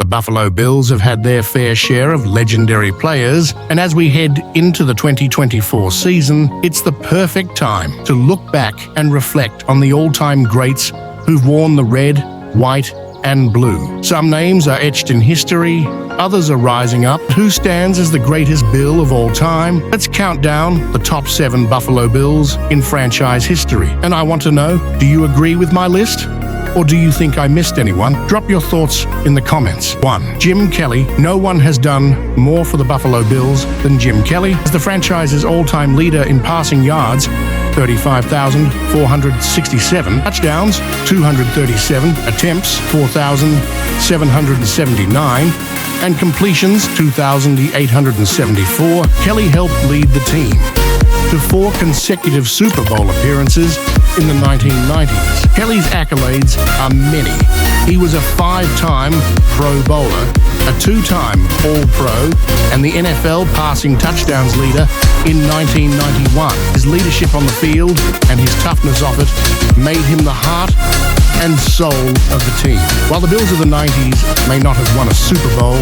Buffalo Bills have had their fair share of legendary players, and as we head into the 2024 season, it's the perfect time to look back and reflect on the all-time greats who've worn the red, white, and blue. Some names are etched in history, others are rising up. Who stands as the greatest Bill of all time? Let's count down the top 7 Buffalo Bills in franchise history. And I want to know, do you agree with my list? Or do you think I missed anyone? Drop your thoughts in the comments. 1. Jim Kelly. No one has done more for the Buffalo Bills than Jim Kelly. As the franchise's all-time leader in passing yards, 35,467, touchdowns, 237, attempts, 4,779, and completions, 2,874, Kelly helped lead the team to 4 consecutive Super Bowl appearances in the 1990s. Kelly's accolades are many. He was a 5-time Pro Bowler, a 2-time All-Pro, and the NFL passing touchdowns leader in 1991. His leadership on the field and his toughness of it made him the heart and soul of the team. While the Bills of the 90s may not have won a Super Bowl,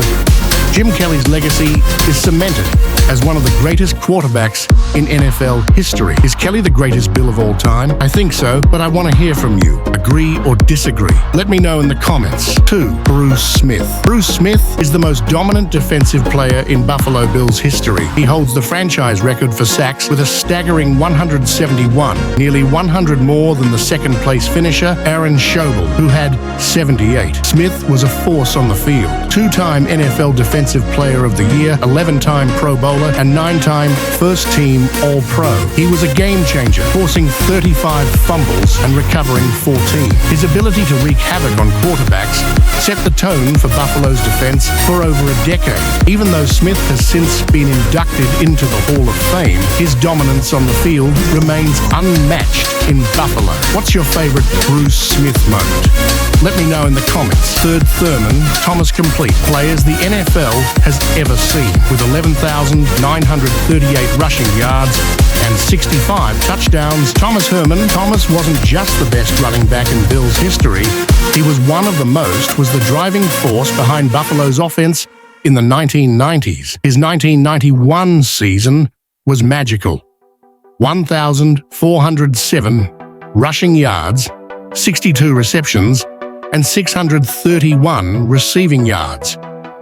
Jim Kelly's legacy is cemented as one of the greatest quarterbacks in NFL history. Is Kelly the greatest Bill of all time? I think so, but I want to hear from you. Agree or disagree? Let me know in the comments. 2. Bruce Smith. Bruce Smith is the most dominant defensive player in Buffalo Bills history. He holds the franchise record for sacks with a staggering 171, nearly 100 more than the second-place finisher, Aaron Schobel, who had 78. Smith was a force on the field. 2-time NFL Defensive Player of the Year, 11-time Pro Bowler, and 9-time first-team All-Pro. He was a game-changer, forcing 35 fumbles and recovering 14. His ability to wreak havoc on quarterbacks set the tone for Buffalo's defense for over a decade. Even though Smith has since been inducted into the Hall of Fame, his dominance on the field remains unmatched in Buffalo. What's your favorite Bruce Smith moment? Let me know in the comments. 3rd Thurman Thomas complete players the NFL has ever seen, with 11,938 rushing yards and 65 touchdowns. Thomas wasn't just the best running back in Bills history. He was one of the most, was the driving force behind Buffalo's offense in the 1990s. His 1991 season was magical. 1,407 rushing yards, 62 receptions, and 631 receiving yards,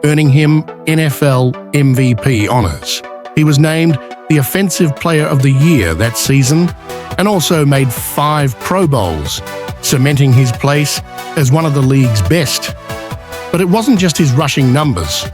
earning him NFL MVP honors. He was named the Offensive Player of the Year that season and also made 5 Pro Bowls, cementing his place as one of the league's best. But it wasn't just his rushing numbers.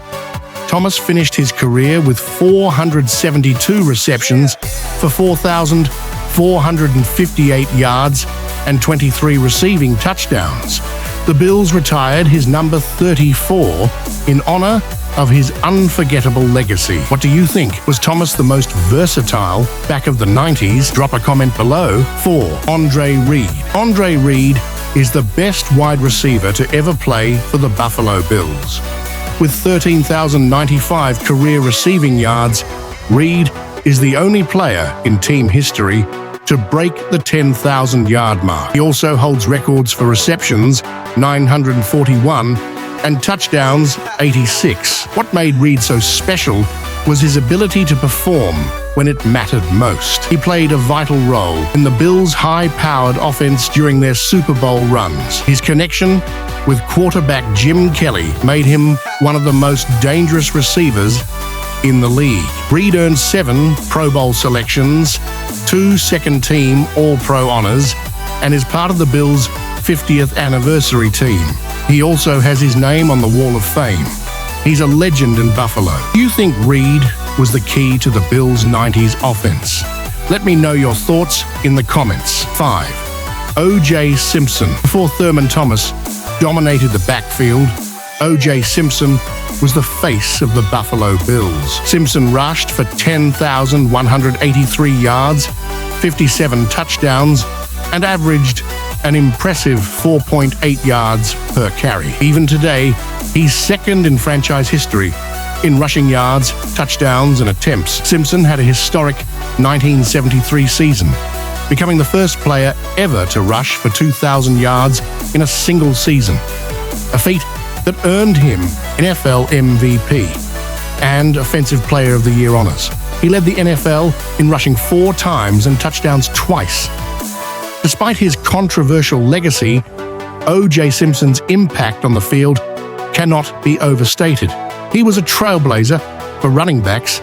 Thomas finished his career with 472 receptions for 4,458 yards and 23 receiving touchdowns. The Bills retired his number 34 in honor of his unforgettable legacy. What do you think? Was Thomas the most versatile back of the 90s? Drop a comment below. 4. Andre Reed. Andre Reed is the best wide receiver to ever play for the Buffalo Bills. With 13,095 career receiving yards, Reed is the only player in team history to break the 10,000-yard mark. He also holds records for receptions, 941, and touchdowns, 86. What made Reed so special was his ability to perform when it mattered most. He played a vital role in the Bills' high-powered offense during their Super Bowl runs. His connection with quarterback Jim Kelly made him one of the most dangerous receivers in the league. Reed earned 7 Pro Bowl selections, 2 second-team All-Pro honors, and is part of the Bills' 50th anniversary team. He also has his name on the Wall of Fame. He's a legend in Buffalo. Do you think Reed was the key to the Bills' 90s offense? Let me know your thoughts in the comments. 5. O.J. Simpson. Before Thurman Thomas dominated the backfield, O.J. Simpson was the face of the Buffalo Bills. Simpson rushed for 10,183 yards, 57 touchdowns, and averaged an impressive 4.8 yards per carry. Even today, he's second in franchise history in rushing yards, touchdowns, and attempts. Simpson had a historic 1973 season, becoming the first player ever to rush for 2,000 yards in a single season, a feat that earned him NFL MVP and Offensive Player of the Year honors. He led the NFL in rushing 4 times and touchdowns twice. Despite his controversial legacy, O.J. Simpson's impact on the field cannot be overstated. He was a trailblazer for running backs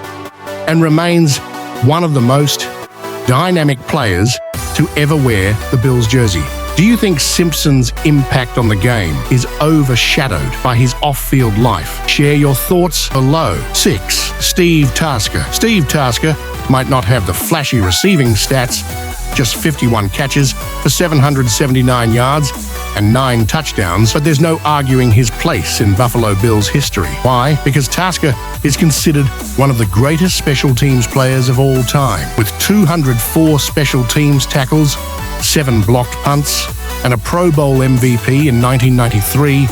and remains one of the most dynamic players to ever wear the Bills jersey. Do you think Simpson's impact on the game is overshadowed by his off-field life? Share your thoughts below. 6. Steve Tasker. Steve Tasker might not have the flashy receiving stats, just 51 catches for 779 yards and 9 touchdowns, but there's no arguing his place in Buffalo Bills history. Why? Because Tasker is considered one of the greatest special teams players of all time. With 204 special teams tackles, 7 blocked punts, and a Pro Bowl MVP in 1993,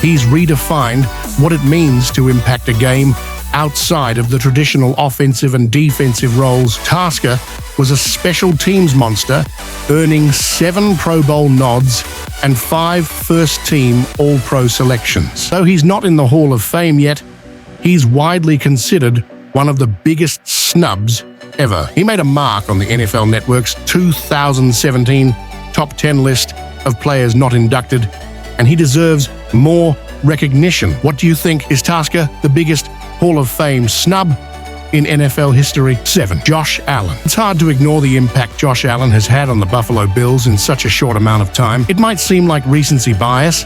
he's redefined what it means to impact a game outside of the traditional offensive and defensive roles. Tasker was a special teams monster, earning 7 Pro Bowl nods and 5 first-team All-Pro selections. Though he's not in the Hall of Fame yet, he's widely considered one of the biggest snubs ever. He made a mark on the NFL Network's 2017 Top 10 list of players not inducted, and he deserves more recognition. What do you think? Is Tasker the biggest Hall of Fame snub in NFL history? 7. Josh Allen. It's hard to ignore the impact Josh Allen has had on the Buffalo Bills in such a short amount of time. It might seem like recency bias,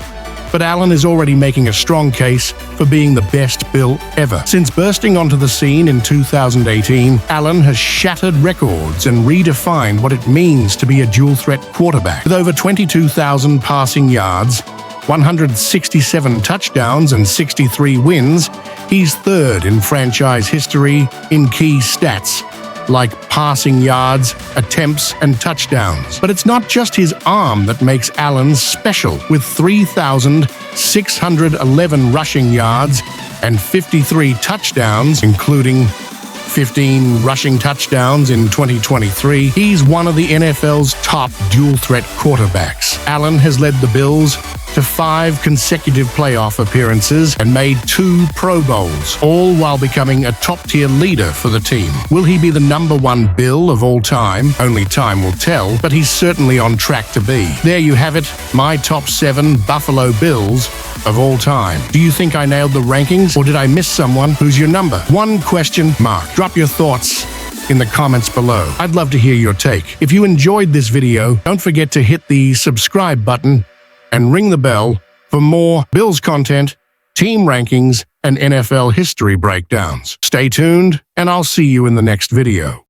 but Allen is already making a strong case for being the best Bill ever. Since bursting onto the scene in 2018, Allen has shattered records and redefined what it means to be a dual-threat quarterback. With over 22,000 passing yards, 167 touchdowns and 63 wins, he's third in franchise history in key stats like passing yards, attempts, and touchdowns. But it's not just his arm that makes Allen special. With 3,611 rushing yards and 53 touchdowns, including 15 rushing touchdowns in 2023, he's one of the NFL's top dual-threat quarterbacks. Allen has led the Bills to 5 consecutive playoff appearances and made 2 Pro Bowls, all while becoming a top-tier leader for the team. Will he be the #1 Bill of all time? Only time will tell, but he's certainly on track to be. There you have it, my top 7 Buffalo Bills of all time. Do you think I nailed the rankings, or did I miss someone? Who's your number? 1 question mark. Drop your thoughts in the comments below. I'd love to hear your take. If you enjoyed this video, don't forget to hit the subscribe button and ring the bell for more Bills content, team rankings, and NFL history breakdowns. Stay tuned, and I'll see you in the next video.